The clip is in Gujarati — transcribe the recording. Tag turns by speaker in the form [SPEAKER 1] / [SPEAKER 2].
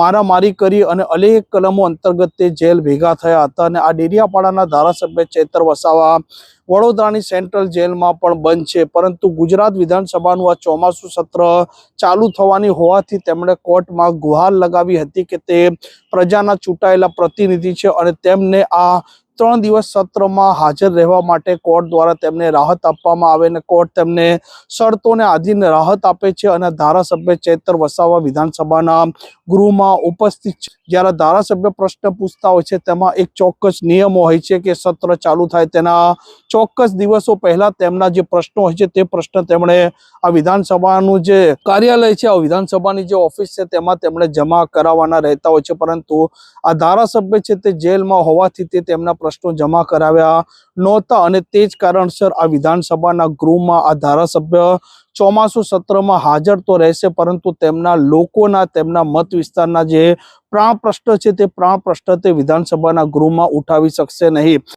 [SPEAKER 1] મારામારી કરી અને અનેક કલમો અંતર્ગત તે જેલ ભેગા થયા હતા અને આ ડેડિયાપાડાના ધારાસભ્ય ચૈતર વસાવા વડોદરાની સેન્ટ્રલ જેલમાં પણ બંધ છે, પરંતુ ગુજરાત વિધાનસભાનું આ ચોમાસું સત્ર ચાલુ થવાની હોવાથી તેમણે કોર્ટમાં ગુહાર લગાવી હતી કે તે પ્રજાના ચૂંટાયેલા પ્રતિનિધિ છે અને તેમને આ 3 દિવસ સત્રમાં હાજર રહેવા માટે કોર્ટ દ્વારા તેમને રાહત આપવામાં આવે અને કોર્ટ તેમને શરતોને આધીન રાહત આપે છે અને ધારાસભ્ય ચૈતર વસાવા વિધાનસભાના ગૃહમાં ઉપસ્થિત છે। જ્યારે ધારાસભ્ય પ્રશ્ન પૂછતા હોય છે તેમાં એક ચોક્કસ નિયમો હોય છે કે સત્ર ચાલુ થાય તેના ચોક્કસ દિવસો પહેલા તેમના જે પ્રશ્નો હોય છે તે પ્રશ્ન તેમણે આ વિધાનસભાનું જે કાર્યાલય છે, આ વિધાનસભાની જે ઓફિસ છે તેમાં તેમણે જમા કરાવવાના રહેતા હોય છે, પરંતુ આ ધારાસભ્ય છે તે જેલમાં હોવાથી તે તેમના પ્રશ્નો જમા કરાવ્યા નહોતા અને તે જ કારણસર આ વિધાનસભાના ગૃહમાં આ ધારાસભ્ય ચોમાસુ સત્રમાં હાજર તો રહેશે, પરંતુ તેમના લોકોના તેમના મત વિસ્તારના જે પ્રાણ પ્રશ્ન છે તે પ્રાણ પ્રશ્ન તે વિધાનસભાના ગૃહમાં ઉઠાવી શકશે નહીં।